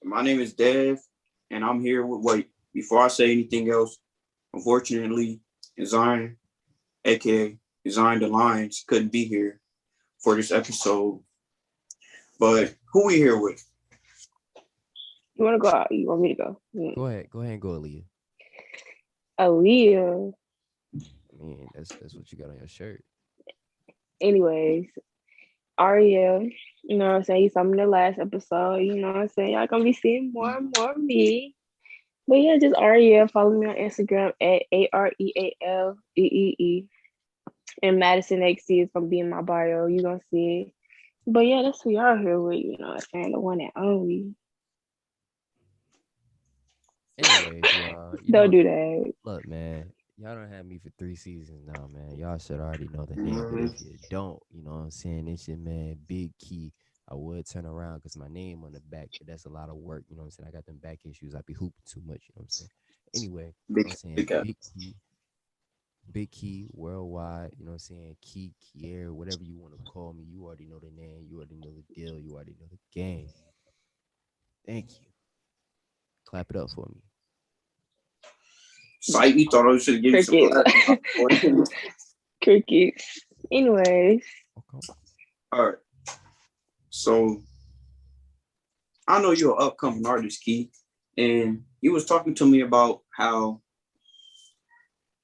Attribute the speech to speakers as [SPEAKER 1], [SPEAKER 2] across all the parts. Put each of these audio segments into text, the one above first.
[SPEAKER 1] My name is Dev, and I'm here with wait. Before I say anything else, unfortunately, Zion, aka Zion the Lions, couldn't be here for this episode. But who we here with?
[SPEAKER 2] You want to go out? You want me to go?
[SPEAKER 3] Go ahead and go, Aaliyah.
[SPEAKER 2] Aaliyah.
[SPEAKER 3] I mean, that's what you got on your shirt.
[SPEAKER 2] Anyways, Aria, you know what I'm saying? You saw me in the last episode. You know what I'm saying? Y'all gonna be seeing more and more of me. But yeah, just Aria. Follow me on Instagram at AREALEEE. And Madison XC is gonna be in my bio. You gonna see it. But yeah, that's who y'all here with. You know what I'm saying? The one and only.
[SPEAKER 3] Anyways, y'all,
[SPEAKER 2] Don't do that.
[SPEAKER 3] look, man, y'all don't have me for 3 seasons now, man. Y'all should already know the name, but if you don't, you know what I'm saying? It's your man, Big Key. I would turn around because my name on the back, but that's a lot of work. You know what I'm saying? I got them back issues. I be hooping too much. You know what I'm saying? Anyway, you know what
[SPEAKER 1] Big,
[SPEAKER 3] I'm saying?
[SPEAKER 1] big guy.
[SPEAKER 3] Big Key, worldwide. You know what I'm saying? Key, Kier, whatever you want to call me. You already know the name. You already know the deal. You already know the game. Thank you. Clap it up for me.
[SPEAKER 1] Sight, you thought I should give you some
[SPEAKER 2] Crickets.
[SPEAKER 1] clap.
[SPEAKER 2] Crickets. Anyways.
[SPEAKER 3] Okay.
[SPEAKER 1] All right. So I know you're an upcoming artist, Key, and you was talking to me about how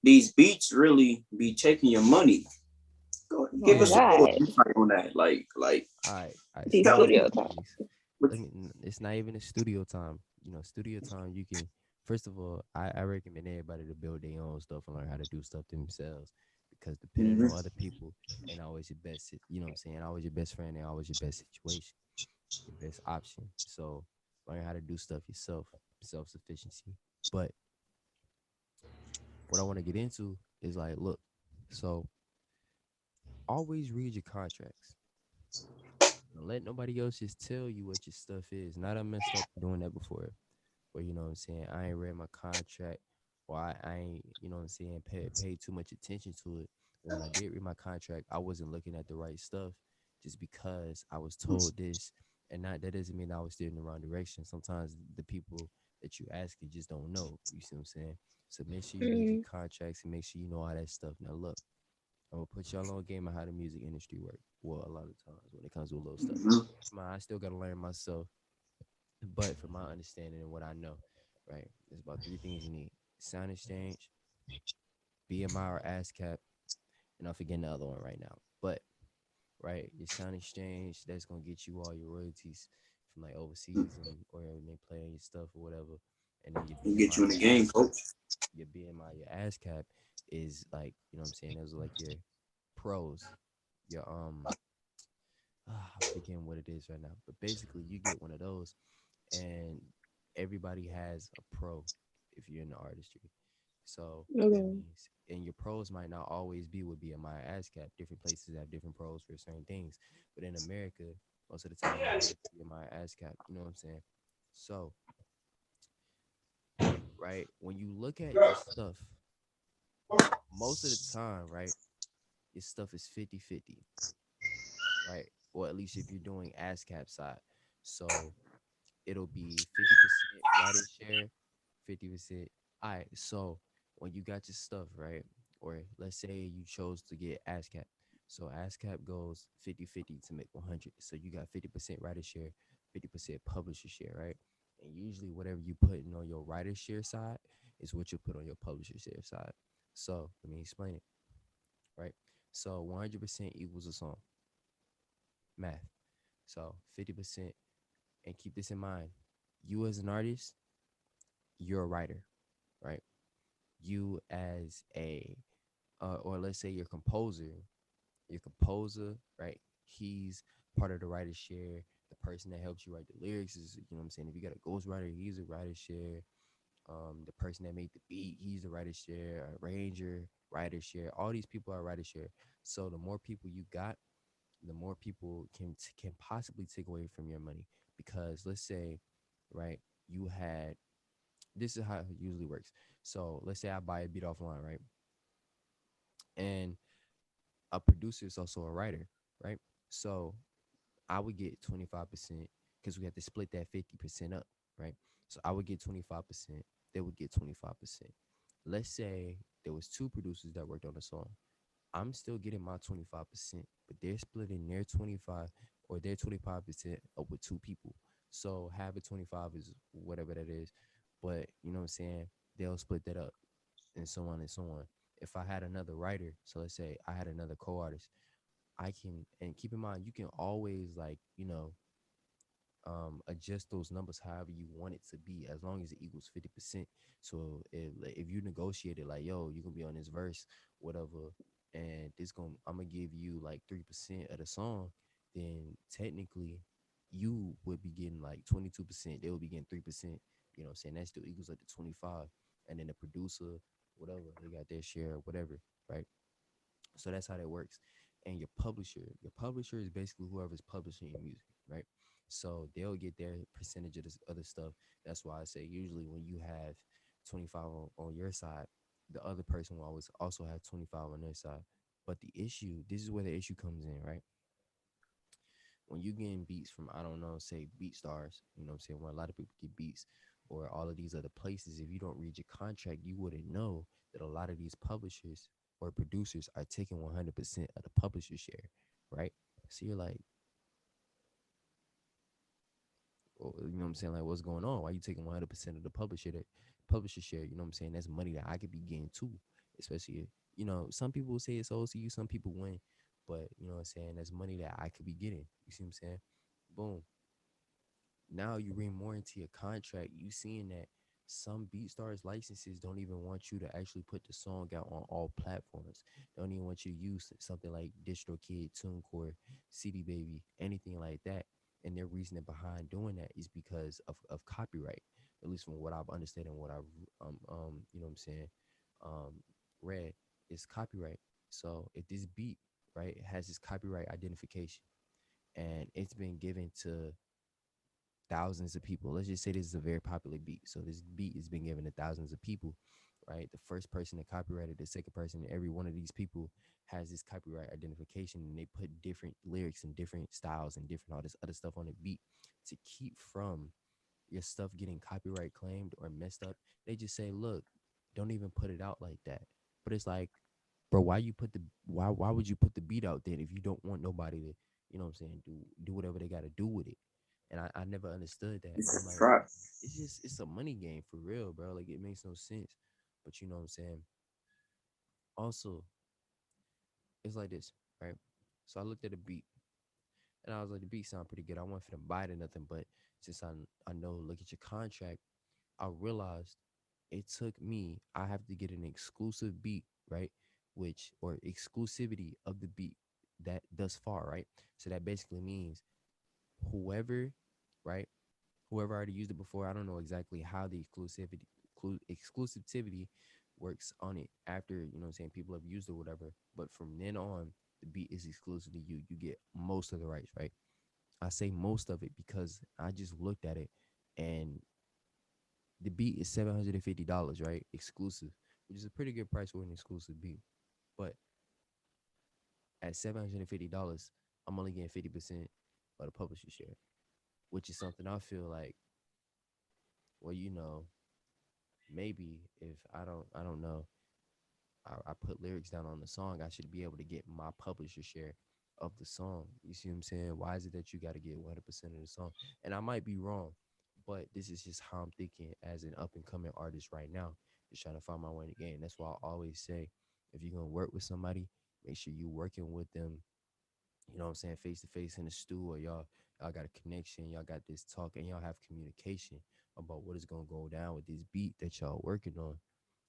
[SPEAKER 1] these beats really be taking your money. Give
[SPEAKER 2] Oh
[SPEAKER 1] us a
[SPEAKER 3] Man,
[SPEAKER 1] little
[SPEAKER 2] God.
[SPEAKER 1] insight on that.
[SPEAKER 3] all right,
[SPEAKER 2] The
[SPEAKER 3] slow
[SPEAKER 1] Tell us
[SPEAKER 3] down,
[SPEAKER 2] studio time.
[SPEAKER 3] please.
[SPEAKER 1] what.
[SPEAKER 3] Let me. It's not even a studio time. You know, studio time. You can. First of all, I recommend everybody to build their own stuff and learn how to do stuff themselves, because depending
[SPEAKER 1] Mhm.
[SPEAKER 3] on other people ain't always your best. You know what I'm saying? Always your best friend ain't always your best situation, your best option. So learn how to do stuff yourself, self sufficiency. But what I want to get into is like, look, so always read your contracts. Don't let nobody else just tell you what your stuff is. Not I messed up doing that before. Where you know what I'm saying, I ain't read my contract, or I ain't, you know what I'm saying, paid too much attention to it. But when I did read my contract, I wasn't looking at the right stuff just because I was told this. And not that doesn't mean I was steering in the wrong direction. Sometimes the people that you ask you just don't know. You see what I'm saying? So make sure you read your
[SPEAKER 2] Mm,
[SPEAKER 3] contracts and make sure you know all that stuff. Now look, I'm gonna put y'all on game of how the music industry work. Well, a lot of times when it comes to a little stuff.
[SPEAKER 1] Mhm.
[SPEAKER 3] I still gotta learn myself, but from my understanding and what I know, right, there's about three things you need: sound exchange, BMI or ASCAP, and I'm forgetting the other one right now. But right, your sound exchange, that's gonna get you all your royalties from like overseas and or when they play your stuff or whatever. And then your
[SPEAKER 1] We'll get
[SPEAKER 3] BMI,
[SPEAKER 1] you in the game, coach.
[SPEAKER 3] your ASCAP is like, you know what I'm saying, those are like your pros, your I'm forgetting what it is right now. But basically you get one of those, and everybody has a pro if you're in the artistry. So that
[SPEAKER 2] okay.
[SPEAKER 3] means, and your pros might not always be with BMI or ASCAP. Different places have different pros for certain things. But in America, most of the time, it's BMI or ASCAP. You know what I'm saying? So, right, when you look at your stuff, most of the time, right, your stuff is 50-50, right? Or at least if you're doing ASCAP side. So, it'll be 50% writer share, 50%. All right. So when you got your stuff, right? Or let's say you chose to get ASCAP. So ASCAP goes 50-50 to make 100. So you got 50% writer share, 50% publisher share, right? And usually whatever you put in on your writer share side is what you put on your publisher share side. So let me explain it, right? So 100% equals a song, math. So 50%, and keep this in mind, you as an artist, you're a writer, right? You as a or let's say your composer, right? He's part of the writer share. The person that helps you write the lyrics is, you know what I'm saying. If you got a ghostwriter, he's a writer share. The person that made the beat, he's a writer share. Arranger, writer share. All these people are writer share. So the more people you got, the more people can possibly take away from your money. Because let's say, right, you had, this is how it usually works. So let's say I buy a beat offline, right? And a producer is also a writer, right? So I would get 25% because we have to split that 50% up. right? So I would get 25%. They would get 25%. Let's say there was two producers that worked on the song. I'm still getting my 25%, but they're splitting their 25 or their 25% up with two people. So half of 25 is whatever that is. But you know what I'm saying? They'll split that up and so on and so on. If I had another writer, so let's say I had another co-artist, I can, and keep in mind, you can always like, adjust those numbers however you want it to be, as long as it equals 50%. So if you negotiate it like, yo, you can be on this verse, whatever, and I'm gonna give you like 3% of the song, then technically you would be getting like 22%. They would be getting 3%. You know what I'm saying? That still equals like the 25. And then the producer, whatever, they got their share, whatever, right? So that's how that works. And your publisher is basically whoever's publishing your music, right? So they'll get their percentage of this other stuff. That's why I say usually when you have 25 on your side, the other person will always also have 25 on their side. But this is where the issue comes in, right? When you getting beats from, I don't know, say Beat Stars, you know what I'm saying, where a lot of people get beats, or all of these other places, if you don't read your contract, you wouldn't know that a lot of these publishers or producers are taking 100% of the publisher share, right? So you're like, well, you know what I'm saying, like, what's going on? Why you taking 100% of the publisher share? You know what I'm saying? That's money that I could be getting too, especially if, some people will say it's owed to you, some people win, but you know what I'm saying? That's money that I could be getting. You see what I'm saying? Boom. Now you read more into your contract, you seeing that some BeatStars licenses don't even want you to actually put the song out on all platforms. They don't even want you to use something like DistroKid, TuneCore, CD Baby, anything like that. And their reasoning behind doing that is because of copyright. At least from what I've understood and what I've you know what I'm saying, um read, is copyright. So if this beat, right, has this copyright identification and it's been given to thousands of people. Let's just say this is a very popular beat. So this beat has been given to thousands of people, right? The first person that copyrighted, the second person, every one of these people has this copyright identification, and they put different lyrics and different styles and different all this other stuff on the beat to keep from your stuff getting copyright claimed or messed up. They just say, look, don't even put it out like that. But it's like, bro, why would you put the beat out then if you don't want nobody to, you know what I'm saying, do whatever they gotta do with it? And I never understood that.
[SPEAKER 1] It's
[SPEAKER 3] And I'm
[SPEAKER 1] a
[SPEAKER 3] like,
[SPEAKER 1] trap.
[SPEAKER 3] it's a money game for real, bro. Like, it makes no sense. But you know what I'm saying? Also, it's like this, right? So I looked at the beat and I was like, the beat sound pretty good. I wasn't finna buy it or nothing, but since I know, look at your contract, I realized it took me, I have to get an exclusive beat, right? Which, or exclusivity of the beat that thus far, right? So that basically means whoever, right? Whoever already used it before, I don't know exactly how the exclusivity works on it after, you know what I'm saying, people have used it or whatever. But from then on, the beat is exclusive to you. You get most of the rights, right? I say most of it because I just looked at it and the beat is $750, right? Exclusive, which is a pretty good price for an exclusive beat. But at $750, I'm only getting 50% of the publisher share, which is something I feel like, well, maybe if I don't know, I put lyrics down on the song, I should be able to get my publisher share of the song. You see what I'm saying? Why is it that you got to get 100% of the song? And I might be wrong, but this is just how I'm thinking as an up and coming artist right now, just trying to find my way in the game. That's why I always say, if you're gonna work with somebody, make sure you working with them, you know what I'm saying, face to face in the stew, or y'all got a connection, y'all got this talk, and y'all have communication about what is gonna go down with this beat that y'all working on,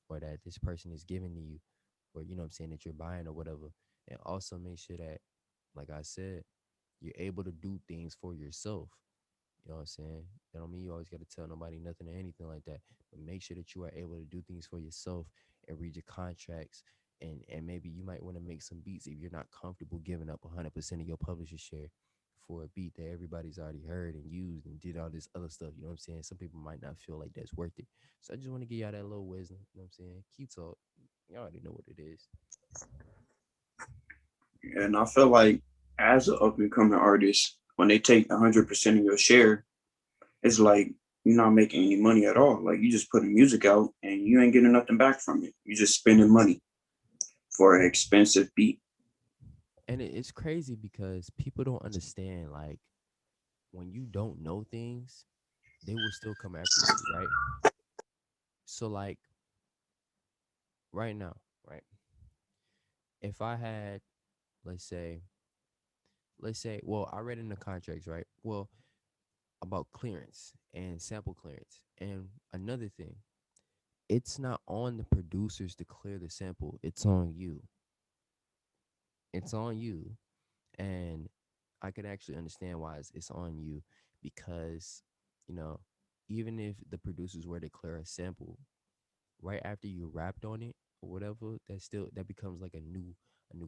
[SPEAKER 3] or that this person is giving to you, or you know what I'm saying, that you're buying or whatever. And also make sure that, like I said, you're able to do things for yourself. You know what I'm saying? That don't mean you always got to tell nobody nothing or anything like that. But make sure that you are able to do things for yourself and read your contracts. And maybe you might want to make some beats if you're not comfortable giving up 100% of your publisher share for a beat that everybody's already heard and used and did all this other stuff. You know what I'm saying? Some people might not feel like that's worth it. So I just want to give y'all that little wisdom. You know what I'm saying? Key talk. Y'all already know what it is.
[SPEAKER 1] And I feel like as an up and coming artist, when they take 100% of your share, it's like you're not making any money at all. Like you just putting music out and you ain't getting nothing back from it. You just spending money for an expensive beat.
[SPEAKER 3] And it's crazy because people don't understand, like, when you don't know things, they will still come after you, right? So like right now, right? If I had, let's say, well, I read in the contracts, right? Well, about clearance and sample clearance. And another thing, it's not on the producers to clear the sample, it's on you. It's on you. And I can actually understand why it's on you because, you know, even if the producers were to clear a sample right after you rapped on it or whatever, that becomes like a new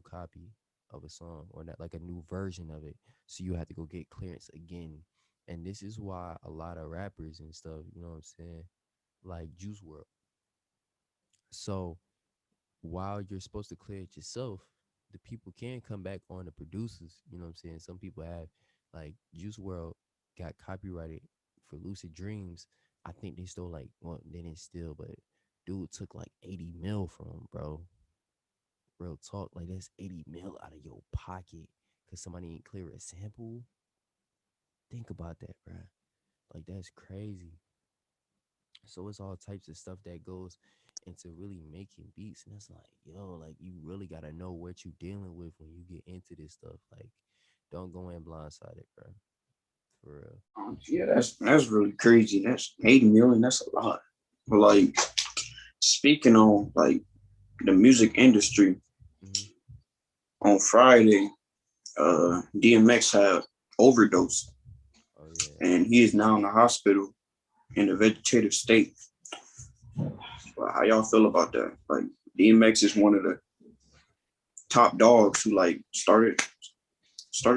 [SPEAKER 3] copy of a song or not like a new version of it. So you have to go get clearance again. And this is why a lot of rappers and stuff, you know what I'm saying, like Juice World. So while you're supposed to clear it yourself, the people can come back on the producers. You know what I'm saying? Some people have, like Juice World got copyrighted for Lucid Dreams. I think they stole like, well, they didn't steal, but dude took like 80 mil from him, bro. Real talk, like that's 80 mil out of your pocket because somebody ain't clear a sample. Think about that, bro. Like that's crazy. So it's all types of stuff that goes into really making beats, and it's like, yo, like you really gotta know what you dealing with when you get into this stuff. Like, don't go in blindsided, bro. For real.
[SPEAKER 1] Yeah, that's really crazy. That's 80 million. That's a lot. But like speaking on like the music industry,
[SPEAKER 3] Hmm.
[SPEAKER 1] on Friday, DMX had overdosed
[SPEAKER 3] Oh yeah.
[SPEAKER 1] and he is now in the hospital in a vegetative state. Well, how y'all feel about that? Like DMX is one of the top dogs who like started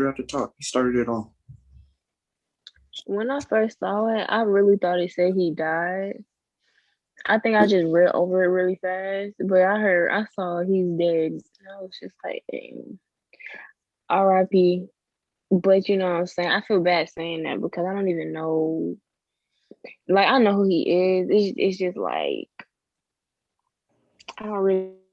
[SPEAKER 1] at the top. He started it all.
[SPEAKER 2] When I first saw it, I really thought it said he died. I think I just read over it really fast, but I saw he's dead. And I was just like, dang, R.I.P. But you know what I'm saying? I feel bad saying that because I don't even know. Like, I know who he is. It's just like, I don't really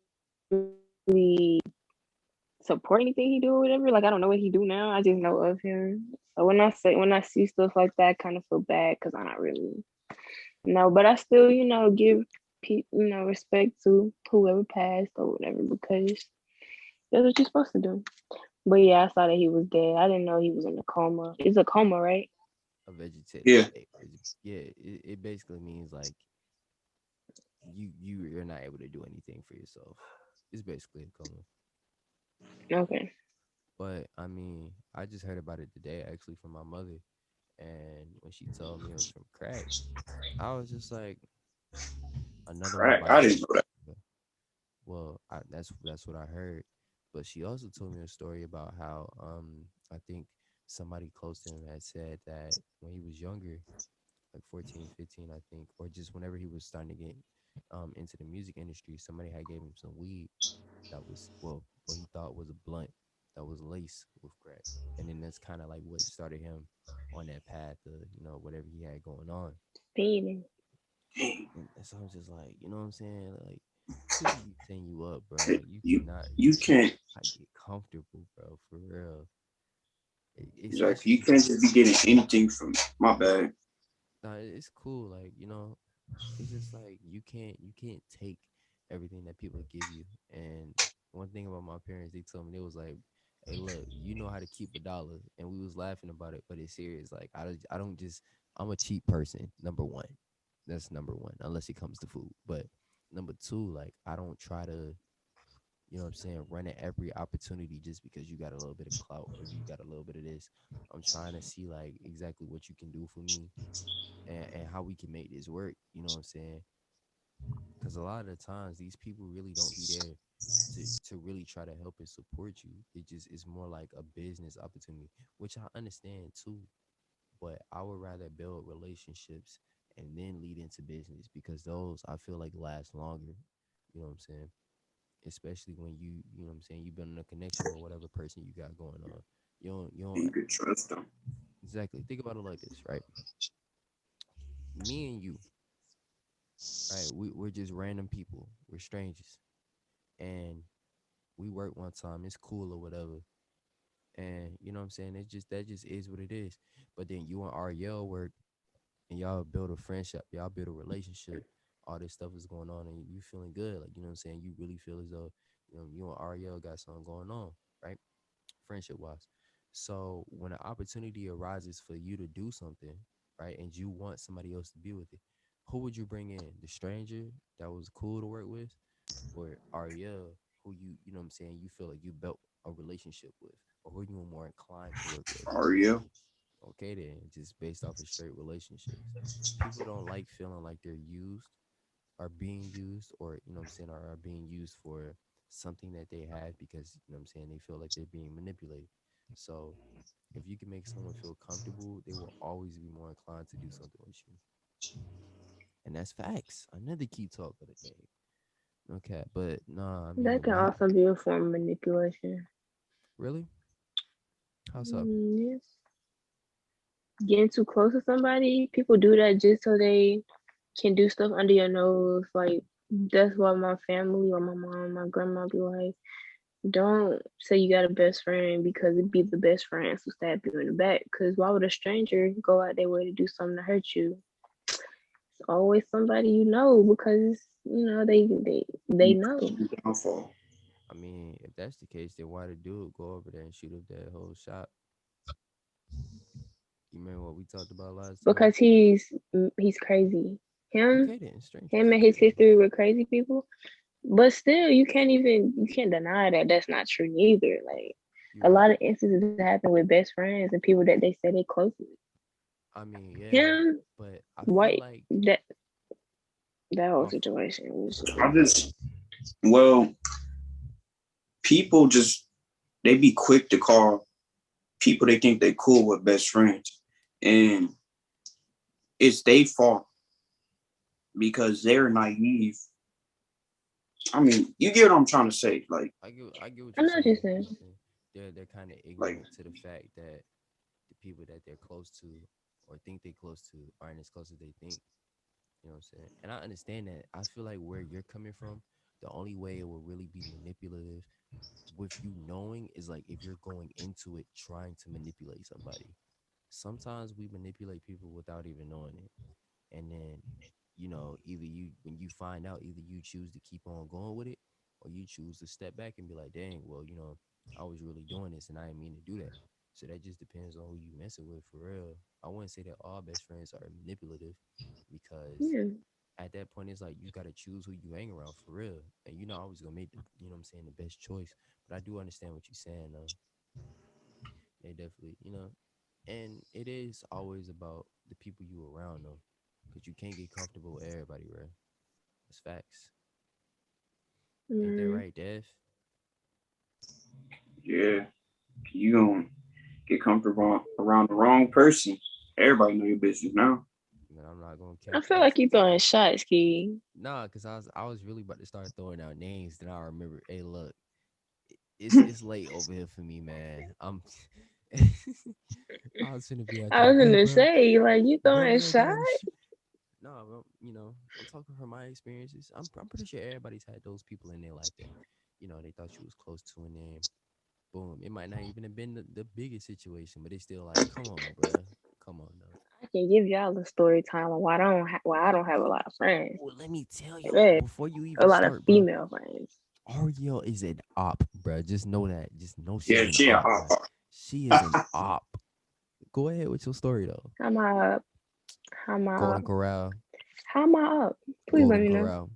[SPEAKER 2] support anything he do or whatever. Like, I don't know what he do now. I just know of him. So when I see stuff like that, I kind of feel bad because I don't really know. But I still, give respect to whoever passed or whatever because that's what you're supposed to do. But yeah, I saw that he was dead. I didn't know he was in a coma. It's a coma, right?
[SPEAKER 3] A vegetative
[SPEAKER 1] Yeah,
[SPEAKER 3] state. Yeah, it basically means like you're not able to do anything for yourself. It's basically a coma.
[SPEAKER 2] Okay.
[SPEAKER 3] But I mean, I just heard about it today actually from my mother, and when she told me it was from crack, I was just like, another one
[SPEAKER 1] crack. I
[SPEAKER 3] bites the
[SPEAKER 1] didn't know that.
[SPEAKER 3] dust. Well, that's what I heard. But she also told me a story about how I think somebody close to him had said that when he was younger, like 14, 15, I think, or just whenever he was starting to get into the music industry, somebody had gave him some weed that was, well, what he thought was a blunt that was laced with crack. And then that's kind of like what started him on that path of, whatever he had going on.
[SPEAKER 2] Feeding.
[SPEAKER 3] And so I'm just like, you know what I'm saying? Like, people be setting you up, bro.
[SPEAKER 1] Hey,
[SPEAKER 3] Like,
[SPEAKER 1] you
[SPEAKER 3] you
[SPEAKER 1] you can't
[SPEAKER 3] cannot get comfortable, bro. For real.
[SPEAKER 1] exactly. You
[SPEAKER 3] Especially,
[SPEAKER 1] can't just be getting anything from my bad.
[SPEAKER 3] nah, it's cool. Like, it's just like you can't take everything that people give you. And one thing about my parents, they told me, they was like, "Hey, look, you know how to keep $1," and we was laughing about it, but it's serious. Like, I don't just, I'm a cheap person. Number one, that's number one, unless it comes to food. But number two, like, I don't try to, you know what I'm saying, run at every opportunity just because you got a little bit of clout or you got a little bit of this. I'm trying to see like exactly what you can do for me, and how we can make this work. You know what I'm saying? Because a lot of the times these people really don't be there to really try to help and support you. It just is more like a business opportunity, which I understand too. But I would rather build relationships and then lead into business because those I feel like last longer. You know what I'm saying? Especially when you know what I'm saying, you building a connection with whatever person you got going on. You don't
[SPEAKER 1] You could trust them.
[SPEAKER 3] exactly think about it like this, right? me and you, right? We're just random people. We're strangers, and we work one time. It's cool or whatever, and you know what I'm saying. It just that just is what it is. But then you and Ariel work, and y'all build a friendship. Y'all build a relationship. All this stuff is going on, and you feeling good. Like you know what I'm saying. You really feel as though you and Ariel got something going on, right? Friendship wise. So when an opportunity arises for you to do something, right, and you want somebody else to be with it, who would you bring in? The stranger that was cool to work with, or Ariel, who you know what I'm saying, you feel like you built a relationship with, or who you were more inclined to work with?
[SPEAKER 1] Are you?
[SPEAKER 3] Okay, then just based off of straight relationships. People don't like feeling like they're used, are being used, or you know what I'm saying, are being used for something that they have because you know what I'm saying they feel like they're being manipulated. So if you can make someone feel comfortable, they will always be more inclined to do something with you. And that's facts. Another key talk of the day. Okay, but nah, I
[SPEAKER 2] That
[SPEAKER 3] mean
[SPEAKER 2] can
[SPEAKER 3] we
[SPEAKER 2] also be a form of manipulation.
[SPEAKER 3] really? How so?
[SPEAKER 2] Yes. Getting too close to somebody, people do that just so they can do stuff under your nose. Like that's why my family or my mom, my grandma be like, don't say you got a best friend because it'd be the best friends who stab you in the back. Because why would a stranger go out their way to do something to hurt you? It's always somebody you know because they
[SPEAKER 1] You
[SPEAKER 2] know.
[SPEAKER 1] downfall.
[SPEAKER 3] I mean, if that's the case, then why the dude go over there and shoot up that whole shop? You remember what we talked about last time?
[SPEAKER 2] Because he's crazy. Him,
[SPEAKER 3] Okay, then strangers.
[SPEAKER 2] him and his history with crazy people. But still, you can't deny that that's not true neither. Like
[SPEAKER 3] You're
[SPEAKER 2] a
[SPEAKER 3] right.
[SPEAKER 2] lot of instances happen with best friends and people that they say they close with.
[SPEAKER 3] I mean, yeah,
[SPEAKER 2] Him,
[SPEAKER 3] but I feel
[SPEAKER 2] white,
[SPEAKER 3] like
[SPEAKER 2] that whole
[SPEAKER 3] my
[SPEAKER 2] situation was
[SPEAKER 1] I just, well, people just, they be quick to call people they think they cool with best friends. And it's their fault because they're naive. I mean, you get what I'm trying to say.
[SPEAKER 3] I get what
[SPEAKER 2] I
[SPEAKER 3] you're
[SPEAKER 2] know what you're
[SPEAKER 3] saying. You know
[SPEAKER 2] saying.
[SPEAKER 3] what I'm saying? They're kind of
[SPEAKER 1] Like,
[SPEAKER 3] ignorant to the fact that the people that they're close to or think they're close to aren't as close as they think. You know what I'm saying? And I understand that. I feel like where you're coming from, the only way it will really be manipulative with you knowing is like if you're going into it trying to manipulate somebody. Sometimes we manipulate people without even knowing it. And then, either you when you find out, either you choose to keep on going with it or you choose to step back and be like, dang, well, I was really doing this and I didn't mean to do that. So that just depends on who you messing with for real. I wouldn't say that all best friends are manipulative because
[SPEAKER 2] Yeah.
[SPEAKER 3] at that point it's like you gotta choose who you hang around for real. And you're not always gonna make the you know what I'm saying, the best choice. But I do understand what you're saying though. They definitely, and it is always about the people you around though. Cause you can't get comfortable with everybody, right? That's facts. Ain't that
[SPEAKER 2] Mm.
[SPEAKER 3] right, Dev?
[SPEAKER 1] yeah, you gonna get comfortable around the wrong person. Everybody know your business now.
[SPEAKER 3] Man, I'm not gonna
[SPEAKER 2] I
[SPEAKER 3] cap
[SPEAKER 2] feel
[SPEAKER 3] that's
[SPEAKER 2] like
[SPEAKER 3] the
[SPEAKER 2] you throwing
[SPEAKER 3] truth.
[SPEAKER 2] shots, Key.
[SPEAKER 3] Nah, cause I was really about to start throwing out names. Then I remember, hey, look, it's late over here for me, man. I was gonna be out
[SPEAKER 2] I
[SPEAKER 3] there,
[SPEAKER 2] was
[SPEAKER 3] hey,
[SPEAKER 2] gonna
[SPEAKER 3] bro,
[SPEAKER 2] say, like, you
[SPEAKER 3] bring
[SPEAKER 2] throwing
[SPEAKER 3] your guy
[SPEAKER 2] shots?
[SPEAKER 3] to. No, well, I'm talking from my experiences. I'm pretty sure everybody's had those people in their life that, they thought you was close to, and then boom, it might not even have been the biggest situation, but it's still like, come on, bro, come on, though.
[SPEAKER 2] I can give y'all a story time on why I don't have a lot of friends.
[SPEAKER 3] Well, let me tell you
[SPEAKER 2] Baby,
[SPEAKER 3] before you
[SPEAKER 2] a
[SPEAKER 3] even
[SPEAKER 2] lot of
[SPEAKER 3] start, bro.
[SPEAKER 2] female friends.
[SPEAKER 3] Ariel is an op, bro. Just know that. Just know
[SPEAKER 1] Yeah,
[SPEAKER 3] she's an
[SPEAKER 1] yeah.
[SPEAKER 3] op, bro. She is an op. Go ahead with your story though.
[SPEAKER 2] How am I up? How am I
[SPEAKER 3] Golden
[SPEAKER 2] up?
[SPEAKER 3] Corral,
[SPEAKER 2] How am I up? Please let
[SPEAKER 3] Golden
[SPEAKER 2] me know.
[SPEAKER 3] Corral.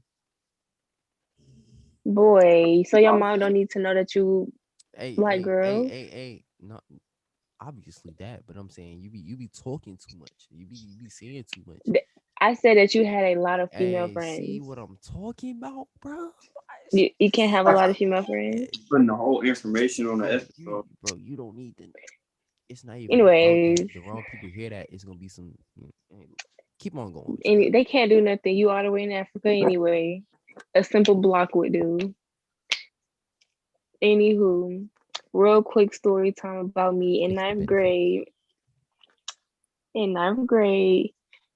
[SPEAKER 2] Boy, so your mom don't need to know that you
[SPEAKER 3] Hey,
[SPEAKER 2] like
[SPEAKER 3] hey, hey,
[SPEAKER 2] girls?
[SPEAKER 3] hey, hey. Not obviously that, but I'm saying you be talking too much. You be saying too much.
[SPEAKER 2] Th- I said that you had a lot of female
[SPEAKER 3] Hey, see
[SPEAKER 2] friends.
[SPEAKER 3] what I'm talking about, bro?
[SPEAKER 2] You can't have a lot of female friends.
[SPEAKER 1] Putting the whole information on the
[SPEAKER 3] Bro,
[SPEAKER 1] episode.
[SPEAKER 3] you don't need to. It's not even about that.
[SPEAKER 2] Anyways,
[SPEAKER 3] The wrong people hear that. It's gonna be some. Hey, keep on going with your
[SPEAKER 2] any
[SPEAKER 3] story.
[SPEAKER 2] they can't do nothing. You all the way in Africa anyway. A simple block would do. Anywho, real quick story time about me in
[SPEAKER 3] Extra
[SPEAKER 2] ninth
[SPEAKER 3] benefits.
[SPEAKER 2] grade. In ninth grade,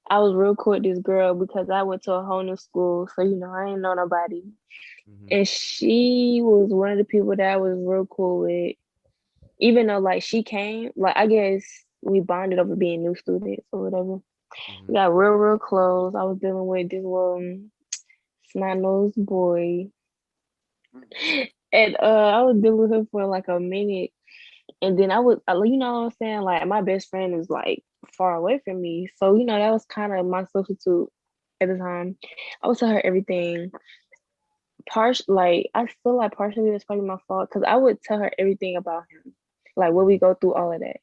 [SPEAKER 2] I was real cool with this girl because I went to a whole new school, so I ain't know nobody.
[SPEAKER 3] Mm-hmm.
[SPEAKER 2] And she was one of the people that I was real cool with. Even though like she came, like I guess we bonded over being new students or whatever.
[SPEAKER 3] Mm-hmm.
[SPEAKER 2] We got real close. I was dealing with this little snot nosed boy. And I was dealing with him for like a minute. And then I was, what I'm saying? Like my best friend is like far away from me. So, that was kind of my substitute at the time. I would tell her everything. Like I feel like partially it's probably my fault because I would tell her everything about him. Like what we
[SPEAKER 3] Mm-hmm.
[SPEAKER 2] go through, all of that.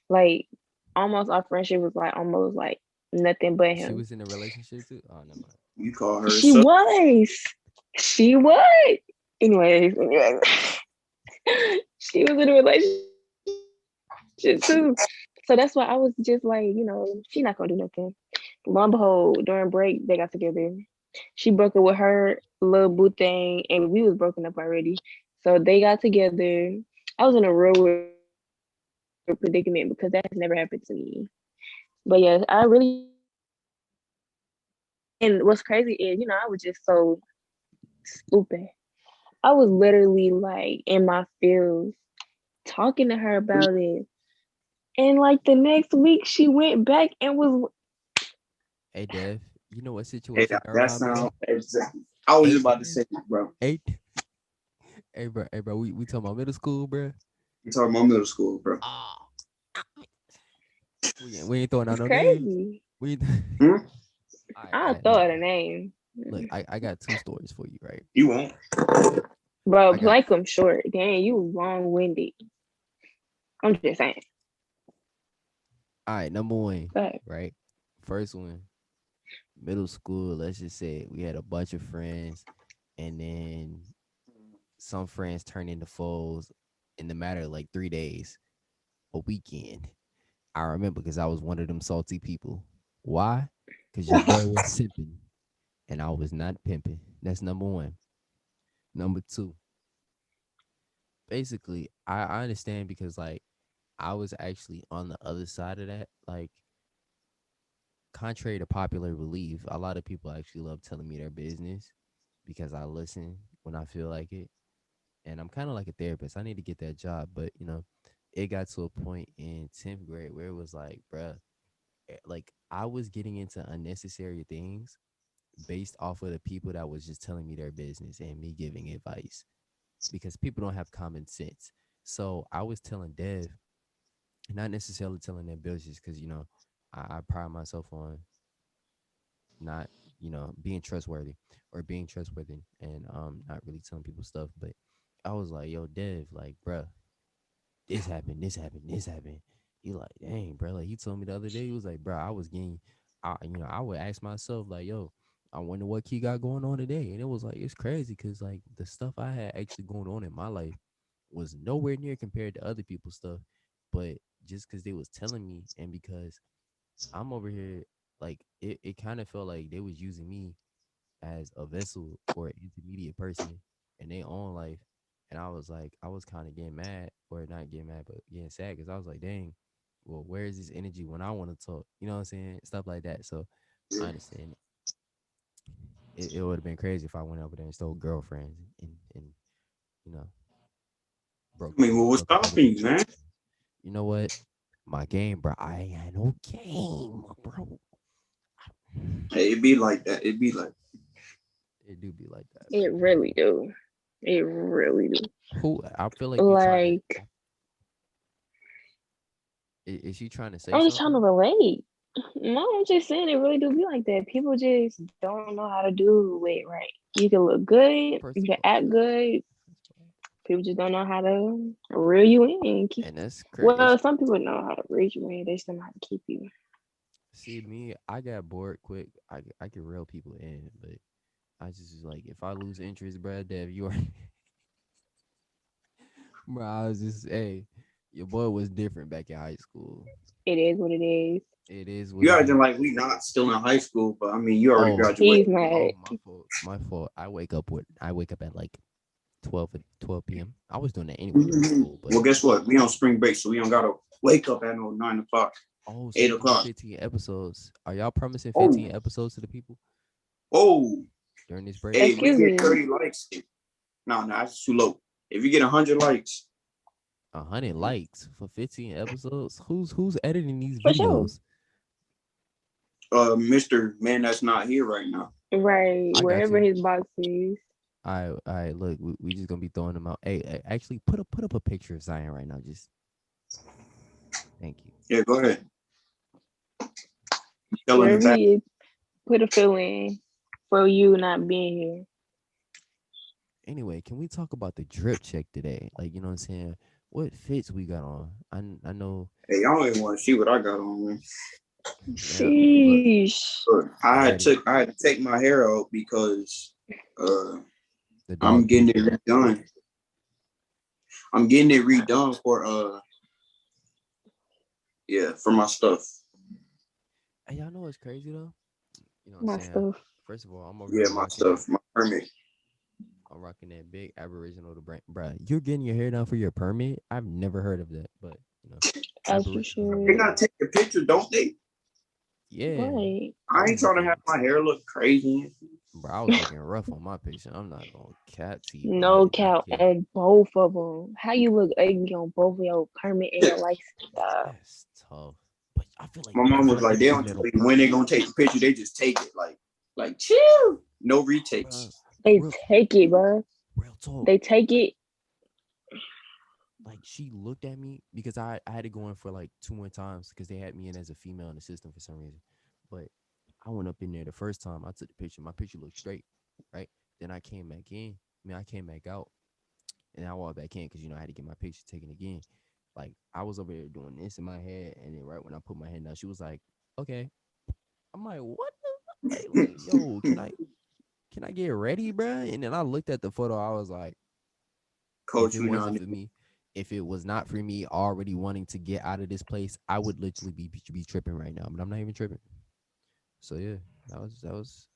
[SPEAKER 2] Like almost our friendship was like almost like nothing but
[SPEAKER 3] She
[SPEAKER 2] him.
[SPEAKER 3] was in a relationship too. Oh, never mind.
[SPEAKER 1] You call her
[SPEAKER 2] She
[SPEAKER 1] so
[SPEAKER 2] was. She was. Anyways. She was in a relationship too. So that's why I was just like, she not gonna do nothing. Lo and behold, during break, they got together. She broke up with her little boo thing, and we was broken up already. So they got together. I was in a real weird predicament because that has never happened to me. But yeah, I really and what's crazy is, I was just so stupid. I was literally like in my feels talking to her about it. And like the next week she went back and was
[SPEAKER 3] Hey, Dev, you know what
[SPEAKER 1] hey,
[SPEAKER 3] situation that
[SPEAKER 1] that
[SPEAKER 3] remind me of?
[SPEAKER 1] sounds exactly. I was
[SPEAKER 3] Hey,
[SPEAKER 1] just about to
[SPEAKER 3] Dev.
[SPEAKER 1] say that, bro.
[SPEAKER 3] Hey, hey, bro. We talking about middle school, bro.
[SPEAKER 1] You talking about middle school, bro.
[SPEAKER 3] Oh, we ain't throwing out
[SPEAKER 2] it's
[SPEAKER 3] no names.
[SPEAKER 2] crazy.
[SPEAKER 3] We ain't.
[SPEAKER 1] Hmm?
[SPEAKER 3] All right, all
[SPEAKER 2] I'll
[SPEAKER 3] right.
[SPEAKER 2] throw
[SPEAKER 3] Look,
[SPEAKER 2] out a name.
[SPEAKER 3] look. I got two stories for you, right?
[SPEAKER 1] You won't.
[SPEAKER 2] Bro,
[SPEAKER 3] I got.
[SPEAKER 2] like them short. Dang, you long winded. I'm just saying.
[SPEAKER 3] All right, number one,
[SPEAKER 2] But
[SPEAKER 3] right? First one, middle school. Let's just say we had a bunch of friends, and then some friends turned into foes in the matter of like 3 days, a weekend. I remember because I was one of them salty people. Why? Because your boy was simping and I was not pimping. That's number one. Number two, basically, I understand because like I was actually on the other side of that. Like, contrary to popular belief, a lot of people actually love telling me their business because I listen when I feel like it. And I'm kind of like a therapist. I need to get that job, but it got to a point in 10th grade where it was like, bruh, like I was getting into unnecessary things based off of the people that was just telling me their business and me giving advice because people don't have common sense. So I was telling Dev, not necessarily telling their business because I pride myself on not being trustworthy or being trustworthy and not really telling people stuff. But I was like, yo, Dev, like, bruh, this happened. He like, dang, bro. Like he told me the other day, he was like, bro, I was getting, I would ask myself like, yo, I wonder what Key got going on today, and it was like it's crazy because like the stuff I had actually going on in my life was nowhere near compared to other people's stuff, but just because they was telling me and because I'm over here, like it kind of felt like they was using me as a vessel or an intermediate person in their own life. And I was like, I was kind of getting mad, or not getting mad, but getting sad because I was like, dang, well, where is this energy when I want to talk? You know what I'm saying? Stuff like that. So I understand it would have been crazy if I went over there and stole girlfriends and you know,
[SPEAKER 1] I mean, well, what's
[SPEAKER 3] broke up other
[SPEAKER 1] stopping you,
[SPEAKER 3] people's
[SPEAKER 1] man?
[SPEAKER 3] lives. You know what? My game, bro. I ain't had no game, bro.
[SPEAKER 1] Hey, it be like that. It be like
[SPEAKER 3] It do be like that,
[SPEAKER 2] it
[SPEAKER 3] but
[SPEAKER 2] really do. It really do.
[SPEAKER 3] who I feel like you trying to
[SPEAKER 2] Like,
[SPEAKER 3] is she trying to say
[SPEAKER 2] I'm just trying
[SPEAKER 3] something?
[SPEAKER 2] to relate. No, I'm just saying it really do be like that. People just don't know how to do it right. You can look good,
[SPEAKER 3] First
[SPEAKER 2] you
[SPEAKER 3] of
[SPEAKER 2] can
[SPEAKER 3] all,
[SPEAKER 2] act good. People just don't know how to reel you in.
[SPEAKER 3] and that's crazy.
[SPEAKER 2] Well, some people know how to reel you in. They just don't know how to keep you.
[SPEAKER 3] See me, I got bored quick. I can reel people in, but I just was like, if I lose interest, bro, Dev, you are, bro. I was just, hey, your boy was different back in high school.
[SPEAKER 2] It is what it is.
[SPEAKER 3] It is what
[SPEAKER 1] you
[SPEAKER 3] it
[SPEAKER 1] acting
[SPEAKER 3] is.
[SPEAKER 1] like we not still in high school, but I mean, you already
[SPEAKER 3] Oh,
[SPEAKER 1] graduated.
[SPEAKER 2] He's not.
[SPEAKER 3] oh, my fault, my fault. I wake up at like 12 p.m. I was doing that anyway during school, but
[SPEAKER 1] Well, guess what? We on spring break, so we don't gotta wake up at no 9 o'clock.
[SPEAKER 3] Oh, so
[SPEAKER 1] 8
[SPEAKER 3] we doing
[SPEAKER 1] o'clock.
[SPEAKER 3] 15 episodes. Are y'all promising
[SPEAKER 1] Oh,
[SPEAKER 3] 15 episodes to the people
[SPEAKER 1] oh.
[SPEAKER 3] during this break?
[SPEAKER 1] Hey, if we
[SPEAKER 2] Excuse
[SPEAKER 1] get
[SPEAKER 2] me.
[SPEAKER 1] 30 likes, no, that's too low. If you get 100 likes,
[SPEAKER 3] 100 likes for 15 episodes. Who's editing these
[SPEAKER 2] For sure.
[SPEAKER 3] videos?
[SPEAKER 1] Mr. Man that's not here right now.
[SPEAKER 2] Right.
[SPEAKER 3] I got
[SPEAKER 2] Wherever
[SPEAKER 3] you.
[SPEAKER 2] his box is.
[SPEAKER 3] All right. Look, we just gonna be throwing them out. Hey, actually, put up a picture of Zion right now. Just thank you.
[SPEAKER 1] Yeah, go ahead. Still in the
[SPEAKER 2] Wherever
[SPEAKER 1] back.
[SPEAKER 2] he is, put a fill in for you not being here.
[SPEAKER 3] Anyway, can we talk about the drip check today? Like, you know what I'm saying? What fits we got on? I know.
[SPEAKER 1] Hey, y'all don't even want to see what I got on, man.
[SPEAKER 3] Man, look,
[SPEAKER 2] Sheesh.
[SPEAKER 1] Look,
[SPEAKER 3] I'm
[SPEAKER 1] I
[SPEAKER 3] ready.
[SPEAKER 1] had to take my hair out because
[SPEAKER 3] The
[SPEAKER 1] I'm
[SPEAKER 3] dog
[SPEAKER 1] getting
[SPEAKER 3] poop.
[SPEAKER 1] it redone. I'm getting it redone for for my stuff.
[SPEAKER 3] Hey, y'all know what's crazy though? You know what I'm
[SPEAKER 2] My
[SPEAKER 3] saying?
[SPEAKER 2] stuff.
[SPEAKER 3] First of all, I'm over
[SPEAKER 1] Yeah,
[SPEAKER 3] here
[SPEAKER 1] my
[SPEAKER 3] rocking that.
[SPEAKER 1] stuff, my permit.
[SPEAKER 3] I'm rocking that big Aboriginal to brand. Bruh, you're getting your hair done for your permit? I've never heard of that, but you know,
[SPEAKER 2] As you
[SPEAKER 3] Aboriginal.
[SPEAKER 1] They
[SPEAKER 2] should.
[SPEAKER 1] gotta take the picture, don't they?
[SPEAKER 3] Yeah,
[SPEAKER 2] Right.
[SPEAKER 3] I
[SPEAKER 1] I
[SPEAKER 3] was
[SPEAKER 1] ain't trying to
[SPEAKER 3] looking,
[SPEAKER 1] have my hair look crazy.
[SPEAKER 3] bro. I was looking rough on my picture. I'm not gonna cap to you, bro. I
[SPEAKER 2] No
[SPEAKER 3] did not
[SPEAKER 2] count
[SPEAKER 3] care.
[SPEAKER 2] on both of them. How you look ugly on both of your permit and your license?
[SPEAKER 3] That's tough. But I feel like
[SPEAKER 1] My mom was
[SPEAKER 3] I
[SPEAKER 1] like,
[SPEAKER 3] could
[SPEAKER 1] they
[SPEAKER 3] be
[SPEAKER 1] don't
[SPEAKER 3] doing it
[SPEAKER 1] tell
[SPEAKER 3] on
[SPEAKER 1] you when they
[SPEAKER 3] purpose,
[SPEAKER 1] gonna take the picture. They just take it, like chill, no
[SPEAKER 3] bro.
[SPEAKER 1] retakes.
[SPEAKER 2] They
[SPEAKER 3] Real,
[SPEAKER 2] take it, bro.
[SPEAKER 3] real talk.
[SPEAKER 2] They take it.
[SPEAKER 3] Like she looked at me because I had to go in for like 2 more times because they had me in as a female in the system for some reason. But I went up in there the first time I took the picture. My picture looked straight, right? Then I came back in. I came back out, and I walked back in because I had to get my picture taken again. Like I was over there doing this in my head, and then right when I put my hand down, she was like, "Okay." I'm like, "What the like yo? Can I get ready, bruh?" And then I looked at the photo. I was like, if
[SPEAKER 1] Coach,
[SPEAKER 3] it
[SPEAKER 1] you know,
[SPEAKER 3] wasn't for me, if it was not for me already wanting to get out of this place, I would literally be tripping right now. But I'm not even tripping. So yeah, that was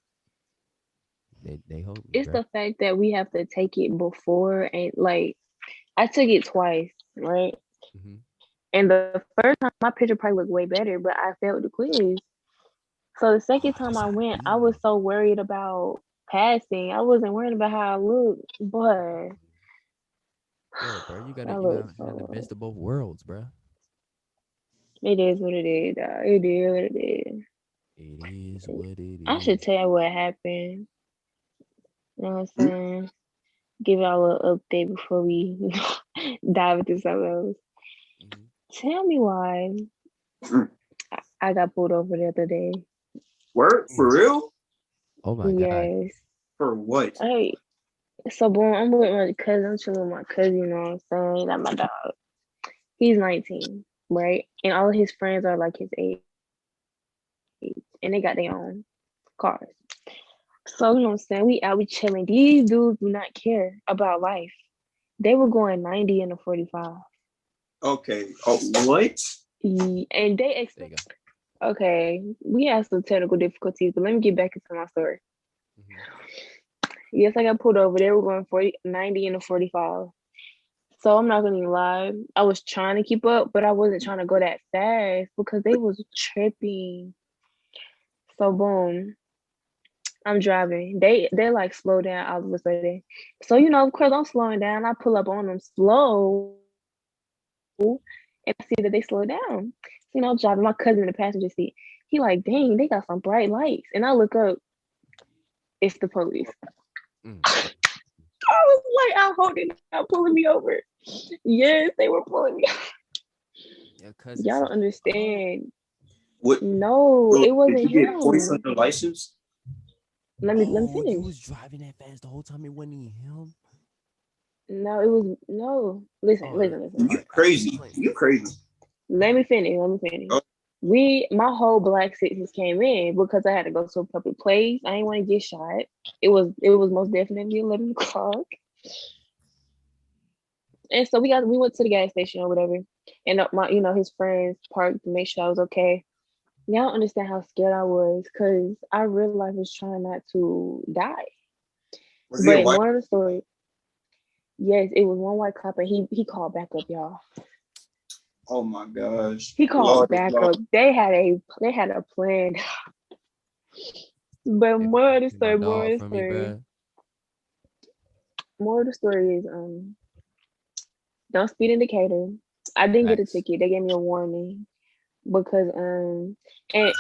[SPEAKER 3] they hold me,
[SPEAKER 2] It's
[SPEAKER 3] bro.
[SPEAKER 2] the fact that we have to take it before and like I took it twice, right?
[SPEAKER 3] Mm-hmm.
[SPEAKER 2] And the first time my picture probably looked way better, but I failed the quiz. So the
[SPEAKER 3] Oh,
[SPEAKER 2] second
[SPEAKER 3] I
[SPEAKER 2] time
[SPEAKER 3] just
[SPEAKER 2] I
[SPEAKER 3] got a
[SPEAKER 2] went, I
[SPEAKER 3] B.
[SPEAKER 2] was so worried about passing. I wasn't worried about how I looked, but
[SPEAKER 3] Look, bro,
[SPEAKER 2] I
[SPEAKER 3] you
[SPEAKER 2] looked
[SPEAKER 3] gotta have the
[SPEAKER 2] so.
[SPEAKER 3] best of both worlds, bro.
[SPEAKER 2] It is what it is. It is what it is.
[SPEAKER 3] It is what it
[SPEAKER 2] I should
[SPEAKER 3] is.
[SPEAKER 2] tell you what happened. You know what I'm saying? Give y'all a little update before we dive into something else.
[SPEAKER 3] Mm-hmm.
[SPEAKER 2] Tell me why I got pulled over the other day.
[SPEAKER 1] work for real
[SPEAKER 3] Oh my god.
[SPEAKER 2] Yes.
[SPEAKER 1] for what?
[SPEAKER 2] Hey, so boom, I'm with my cousin. I'm chilling with my cousin, you know what I'm saying? Like my dog. He's 19, right? And all of his friends are like his age. And they got their own cars. So, you know what I'm saying? We out, we chilling. These dudes do not care about life. They were going 90 in a 45.
[SPEAKER 1] Okay. Oh, what?
[SPEAKER 2] And they
[SPEAKER 3] There you
[SPEAKER 2] expect,
[SPEAKER 3] go.
[SPEAKER 2] okay, we had some technical difficulties, but let me get back into my story.
[SPEAKER 3] Mm-hmm.
[SPEAKER 2] Yes, I got pulled over. They were going 90 in a 45. So I'm not gonna even lie. I was trying to keep up, but I wasn't trying to go that fast because they was tripping. So boom, I'm driving. They like slow down all of a sudden. So of course I'm slowing down. I pull up on them slow, and I see that they slow down. Driving my cousin in the passenger seat. He like, dang, they got some bright lights. And I look up, it's the police.
[SPEAKER 3] Mm.
[SPEAKER 2] I was like, I hope they're not pulling me over. Yes, they were pulling me.
[SPEAKER 3] Your cousin
[SPEAKER 2] Y'all
[SPEAKER 3] said,
[SPEAKER 2] don't
[SPEAKER 3] "Oh,
[SPEAKER 2] understand.
[SPEAKER 1] What?
[SPEAKER 2] No,
[SPEAKER 1] So
[SPEAKER 2] it
[SPEAKER 1] did
[SPEAKER 2] wasn't
[SPEAKER 1] you get points on
[SPEAKER 2] him.
[SPEAKER 1] your license?
[SPEAKER 2] Let me
[SPEAKER 3] oh, you
[SPEAKER 2] finish.
[SPEAKER 3] was driving that fast the whole time. It wasn't even him."
[SPEAKER 2] No, it was no. Listen,
[SPEAKER 3] Oh,
[SPEAKER 2] listen, listen.
[SPEAKER 3] all
[SPEAKER 1] You
[SPEAKER 3] right.
[SPEAKER 1] crazy?
[SPEAKER 3] Explain.
[SPEAKER 1] You crazy?
[SPEAKER 2] Let me finish. Let me finish.
[SPEAKER 1] Oh,
[SPEAKER 2] My whole black sixes came in because I had to go to a public place. I didn't want to get shot. It was most definitely 11 o'clock. And so we went to the gas station or whatever. And his friends parked to make sure I was okay. Y'all don't understand how scared I was because I realized I was trying not to die.
[SPEAKER 1] was he a
[SPEAKER 2] But
[SPEAKER 1] white?
[SPEAKER 2] more of the story, yes, it was one white cop and he called back up, y'all.
[SPEAKER 1] Oh my gosh.
[SPEAKER 2] He called
[SPEAKER 1] Lord,
[SPEAKER 2] backup. They had a plan. But
[SPEAKER 3] Hey,
[SPEAKER 2] more of the
[SPEAKER 3] my
[SPEAKER 2] story,
[SPEAKER 3] dog from me, bruh.
[SPEAKER 2] more of the story is don't speed in Decatur. I didn't get a
[SPEAKER 3] Facts.
[SPEAKER 2] ticket. They gave me a warning because and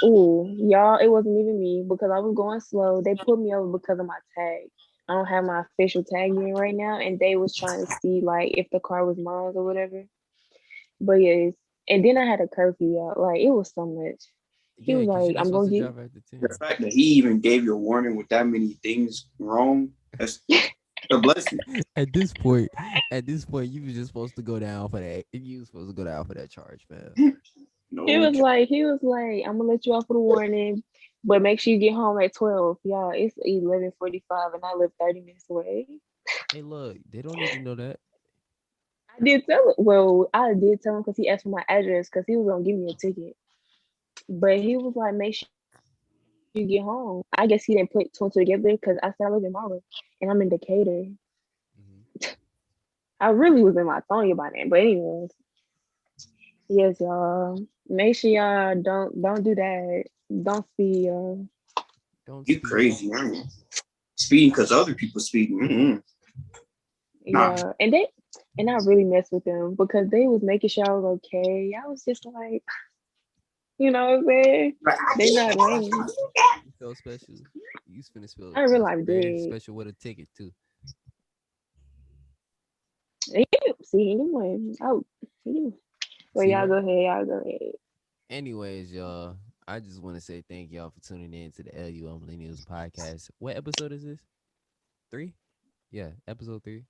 [SPEAKER 2] ooh, y'all, it wasn't even me because I was going slow. They put me over because of my tag. I don't have my official tag in right now, and they was trying to see like if the car was mine or whatever. But yes, and then I had a curfew, y'all. Like it was so much. He
[SPEAKER 3] Yeah,
[SPEAKER 2] was
[SPEAKER 3] because
[SPEAKER 2] like,
[SPEAKER 3] you're not
[SPEAKER 2] "I'm
[SPEAKER 3] supposed
[SPEAKER 2] gonna
[SPEAKER 3] to
[SPEAKER 2] get."
[SPEAKER 3] drive after
[SPEAKER 1] the
[SPEAKER 3] 10.
[SPEAKER 1] fact that he even gave you a warning with that many things wrong, that's a blessing.
[SPEAKER 3] At this point, you was just supposed to go down for that. You was supposed to go down for that charge, man.
[SPEAKER 1] No,
[SPEAKER 2] He was like, I'm gonna let you off with a warning, but make sure you get home at 12. Y'all, it's 11:45, and I live 30 minutes away.
[SPEAKER 3] Hey, look, they don't need to know that.
[SPEAKER 2] I did tell him. Well, I did tell him because he asked for my address because he was gonna give me a ticket. But he was like, make sure you get home. I guess he didn't put two and two together because I said I live in Marlboro and I'm in Decatur.
[SPEAKER 3] Mhm.
[SPEAKER 2] I really was in my Lithonia by then. But anyways, yes, y'all. Make sure y'all don't do that. Don't speed, y'all.
[SPEAKER 3] Don't
[SPEAKER 1] you
[SPEAKER 3] speed.
[SPEAKER 1] crazy. Man. Speeding because other people speeding. Nah,
[SPEAKER 2] Yeah, and I really messed with them because they was making sure I was okay. I was just like, you know what I'm saying?
[SPEAKER 1] like, I
[SPEAKER 2] They
[SPEAKER 1] did
[SPEAKER 2] not lame.
[SPEAKER 3] You felt special. You finna feel
[SPEAKER 2] I realized I
[SPEAKER 3] very
[SPEAKER 2] did.
[SPEAKER 3] special with a ticket too.
[SPEAKER 2] Yeah, see, anyway, oh, yeah. Well,
[SPEAKER 3] See
[SPEAKER 2] y'all
[SPEAKER 3] that?
[SPEAKER 2] go ahead. Y'all go ahead.
[SPEAKER 3] Anyways, y'all, I just want to say thank y'all for tuning in to the LUM Millennials podcast. What episode is this? 3? Yeah, episode 3.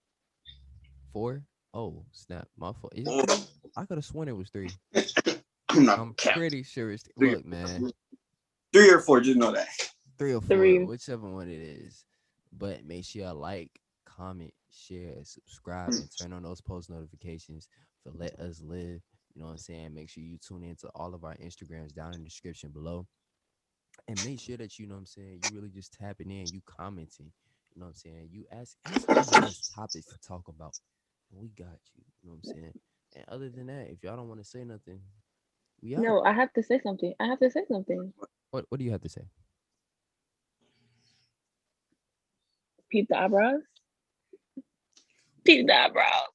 [SPEAKER 3] 4? Oh, snap. My fault. Is it
[SPEAKER 1] it.
[SPEAKER 3] 3? I could have sworn it was 3.
[SPEAKER 1] I'm not gonna
[SPEAKER 3] I'm
[SPEAKER 1] count.
[SPEAKER 3] pretty sure it's
[SPEAKER 1] Three,
[SPEAKER 3] look, man.
[SPEAKER 1] 3 or 4, just know that.
[SPEAKER 3] 3 or 4,
[SPEAKER 2] 3.
[SPEAKER 3] whichever one it is. But make sure y'all like, comment, share, subscribe, and turn on those post notifications for Let Us Live. You know what I'm saying? Make sure you tune in to all of our Instagrams down in the description below. And make sure that you know what I'm saying, you really just tapping in, you commenting. You know what I'm saying? You giving us topics to talk about. And we got you. You know what I'm saying? And other than that, if y'all don't want to say nothing, we out.
[SPEAKER 2] No, I have to say something. I have to say something.
[SPEAKER 3] What do you have to say?
[SPEAKER 2] Peep the eyebrows. Peep the eyebrows.